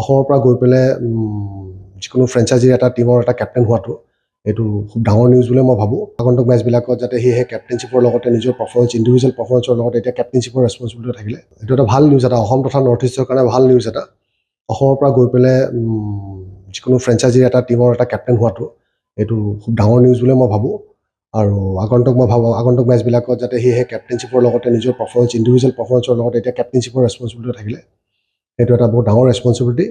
অসমৰ পৰা গৈ পেলাই যিকোনো ফ্ৰেঞ্চাইজিৰ এটা টিমৰ এটা কেপ্টেইন হোৱাটো এইটো খুব ডাঙৰ নিউজ বুলি মই ভাবোঁ। আগন্তুক মেচবিলাকত যাতে সেই কেপ্টেইনশ্বিপৰ লগতে নিজৰ পাৰফৰ্মেঞ্চ ইণ্ডিভিজুৱেল পাৰফৰ্মেঞ্চৰ লগতে এতিয়া কেপ্টেইনশ্বিপৰ ৰেছপঞ্চিবিলিটি থাকিলে এইটো এটা ভাল নিউজ এটা অসম তথা নৰ্থ ইষ্টৰ কাৰণে ভাল নিউজ এটা। অসমৰ পৰা গৈ পেলাই যিকোনো ফ্ৰেঞ্চাইজিৰ এটা টিমৰ এটা কেপ্টেইন হোৱাটো এইটো খুব ডাঙৰ নিউজ বুলি মই ভাবোঁ। আৰু আগন্তুক মেচবিলাকত যাতে সেই কেপ্টেইনশ্বিপৰ লগতে নিজৰ পাৰফৰ্মেঞ্চ ইণ্ডিভিজুৱেল পাৰফৰ্মেঞ্চৰ লগতে এতিয়া কেপ্টেইনশ্বিপৰ ৰেছপঞ্চিবিলিটি থাকিলে সেইটো এটা বহুত ডাঙৰ ৰেছপঞ্চিবিলিটি।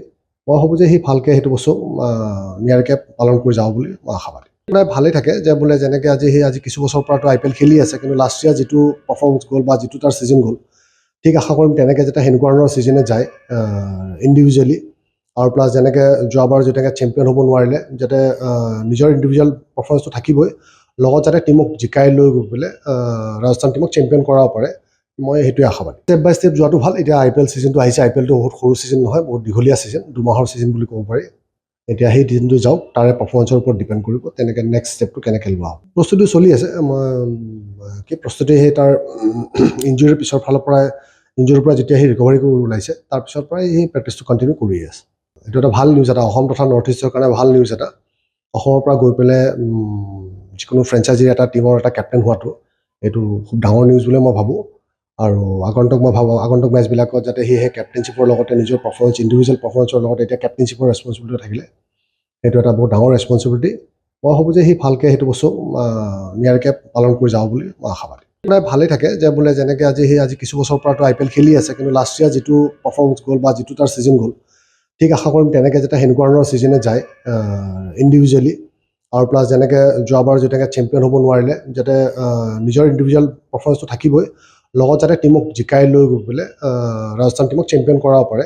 মই ভাবোঁ যে সি ভালকৈ সেইটো বস্তু নিয়াৰিকৈ পালন কৰি যাব বুলি মই আশাবাদী। প্ৰায় ভালেই থাকে যে বোলে যেনেকৈ আজি কিছু বছৰৰ পৰাতো IPL খেলি আছে, কিন্তু লাষ্ট ইয়াৰ যিটো পাৰফৰ্মেঞ্চ গ'ল বা যিটো তাৰ ছিজন গ'ল, ঠিক আশা কৰিম তেনেকৈ যাতে সেনেকুৱা ধৰণৰ ছিজনে যায় ইণ্ডিভিজুৱেলি। আৰু প্লাছ যেনেকৈ যোৱাবাৰ যেনেকৈ চেম্পিয়ন হ'ব নোৱাৰিলে, যাতে নিজৰ ইণ্ডিভিজুৱেল পাৰফৰ্মেঞ্চটো থাকিবই, লগত যাতে টিমক জিকাই লৈ গৈ পেলাই ৰাজস্থান টিমক চেম্পিয়ন কৰাব পাৰে, মই সেইটোৱে আশাবাদী। ষ্টেপ বাই ষ্টেপ যোৱাটো ভাল। এতিয়া IPL ছিজনটো আহিছে, IPLটো বহুত সৰু ছিজন নহয়, বহুত দীঘলীয়া ছিজন, 2 মাহৰ ছিজন বুলি ক'ব পাৰি। এতিয়া সেই ছিজনটো যাওক, তাৰে পাৰফৰ্মেঞ্চৰ ওপৰত ডিপেণ্ড কৰিব তেনেকৈ নেক্সট ষ্টেপটো কেনেকৈ লোৱা হ'ব। প্ৰস্তুতি চলি আছে। মই প্ৰস্তুতি সেই তাৰ ইঞ্জুৰিৰ পিছৰ ফালৰ পৰাই ইঞ্জুৰিৰ পৰা যেতিয়া সি ৰিকভাৰী কৰি ওলাইছে, তাৰপিছৰ পৰাই সেই প্ৰেক্টিছটো কণ্টিনিউ কৰি আছে। এইটো এটা ভাল নিউজ এটা অসম তথা নৰ্থ ইষ্টৰ কাৰণে ভাল নিউজ এটা। অসমৰ পৰা গৈ পেলাই যিকোনো ফ্ৰেঞ্চাইজিৰ এটা টিমৰ এটা কেপ্টেইন হোৱাটো এইটো খুব ডাঙৰ নিউজ বুলি মই ভাবোঁ। আৰু আগন্তুক মেচবিলাকত যাতে সেই কেপ্টেইনশ্বিপৰ লগতে নিজৰ পাৰফৰ্মেঞ্চ ইণ্ডিভিজুৱেল পাৰফৰ্মেঞ্চৰ লগতে এতিয়া কেপ্টেইনশ্বিপৰ ৰেছপঞ্চিবিলিটি থাকিলে সেইটো এটা বহুত ডাঙৰ ৰেছপঞ্চিবিলিটি। মই ভাবোঁ যে সি ভালকৈ সেইটো বস্তু নিয়াৰিকৈ পালন কৰি যাব বুলি মই আশাবাদী। প্ৰায় ভালেই থাকে যে বোলে যেনেকৈ আজি কিছু বছৰৰ পৰাতো IPL খেলি আছে, কিন্তু লাষ্ট ইয়াৰ যিটো পাৰফৰ্মেঞ্চ গ'ল বা যিটো তাৰ ছিজন গ'ল, ঠিক আশা কৰিম তেনেকৈ যাতে সেনেকুৱা ধৰণৰ ছিজনে যায় ইণ্ডিভিজুৱেলি। আৰু প্লাছ যেনেকৈ যোৱাবাৰ যেনেকৈ চেম্পিয়ন হ'ব নোৱাৰিলে, যাতে নিজৰ ইণ্ডিভিজুৱেল পাৰফৰ্মেঞ্চটো থাকিবই, লগত যাতে টিমক জিকাই লৈ গৈ পেলাই ৰাজস্থান টিমক চেম্পিয়ন কৰাব পাৰে,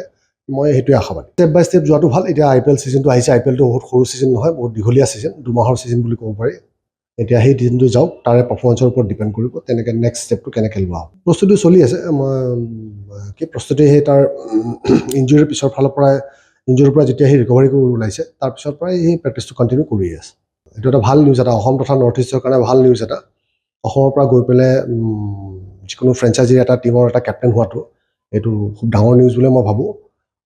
মই সেইটোৱে আশাবাদী। ষ্টেপ বাই ষ্টেপ যোৱাটো ভাল। এতিয়া IPL ছিজনটো আহিছে, IPLটো বহুত সৰু ছিজন নহয়, বহুত দীঘলীয়া ছিজন, 2 মাহৰ ছিজন বুলি ক'ব পাৰি। এতিয়া সেই ছিজনটো যাওক, তাৰে পাৰফৰ্মেঞ্চৰ ওপৰত ডিপেণ্ড কৰিব তেনেকৈ নেক্সট ষ্টেপটো কেনেকৈ লোৱা হ'ব। প্ৰস্তুতি চলি আছে। মই প্ৰস্তুতি সেই তাৰ ইঞ্জুৰিৰ পিছৰ ফালৰ পৰাই ইঞ্জুৰিৰ পৰা যেতিয়া সি ৰিকভাৰী কৰি ওলাইছে, তাৰপিছৰ পৰাই সেই প্ৰেক্টিছটো কণ্টিনিউ কৰি আছে। এইটো এটা ভাল নিউজ এটা অসম তথা নৰ্থ ইষ্টৰ কাৰণে ভাল নিউজ এটা। অসমৰ পৰা গৈ পেলাই যিকোনো ফ্ৰেঞ্চাইজিৰ এটা টিমৰ এটা কেপ্টেইন হোৱাটো এইটো খুব ডাঙৰ নিউজ বুলি মই ভাবোঁ।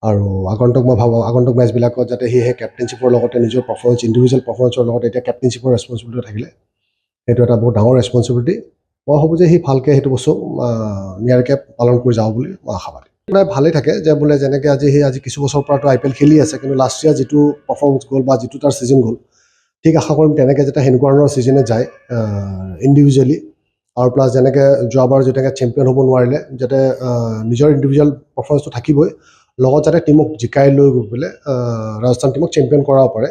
আৰু আগন্তুক মেচবিলাকত যাতে সেই কেপ্টেইনশ্বিপৰ লগতে নিজৰ পাৰফৰ্মেঞ্চ ইণ্ডিভিজুৱেল পাৰফৰ্মেঞ্চৰ লগতে এতিয়া কেপ্টেইনশ্বিপৰ ৰেছপঞ্চিবিলিটি থাকিলে সেইটো এটা বহুত ডাঙৰ ৰেছপঞ্চিবিলিটি। মই ভাবোঁ যে সি ভালকৈ সেইটো বস্তু নিয়াৰিকৈ পালন কৰি যাব বুলি মই আশাবাদী। প্ৰায় ভালেই থাকে যে বোলে যেনেকৈ আজি কিছু বছৰৰ পৰাতো IPL খেলি আছে, কিন্তু লাষ্ট ইয়াৰ যিটো পাৰফৰ্মেঞ্চ গ'ল বা যিটো তাৰ ছিজন গ'ল, ঠিক আশা কৰিম তেনেকৈ যাতে সেনেকুৱা ধৰণৰ ছিজনে যায় ইণ্ডিভিজুৱেলি। আৰু প্লাছ যেনেকৈ যোৱাবাৰ যেনেকৈ চেম্পিয়ন হ'ব নোৱাৰিলে, যাতে নিজৰ ইণ্ডিভিজুৱেল পাৰফৰ্মেঞ্চটো থাকিবই, লগত যাতে টিমক জিকাই লৈ গৈ পেলাই ৰাজস্থান টিমক চেম্পিয়ন কৰাব পাৰে,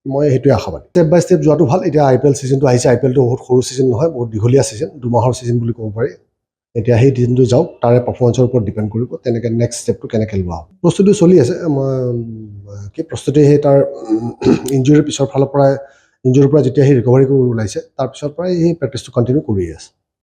মই সেইটোৱে আশাবাদী। ষ্টেপ বাই ষ্টেপ যোৱাটো ভাল। এতিয়া IPL ছিজনটো আহিছে, IPLটো বহুত সৰু ছিজন নহয়, বহুত দীঘলীয়া ছিজন, 2 মাহৰ ছিজন বুলি ক'ব পাৰি। এতিয়া সেই ছিজনটো যাওক, তাৰে পাৰফৰ্মেঞ্চৰ ওপৰত ডিপেণ্ড কৰিব তেনেকৈ নেক্সট ষ্টেপটো কেনেকৈ লোৱা হ'ব। প্ৰস্তুতি চলি আছে। মই প্ৰস্তুতি সেই তাৰ ইঞ্জুৰিৰ পিছৰ ফালৰ পৰাই ইঞ্জুৰিৰ পৰা যেতিয়া সি ৰিকভাৰী কৰি ওলাইছে, তাৰপিছৰ পৰাই সেই প্ৰেক্টিছটো কণ্টিনিউ কৰি আছে।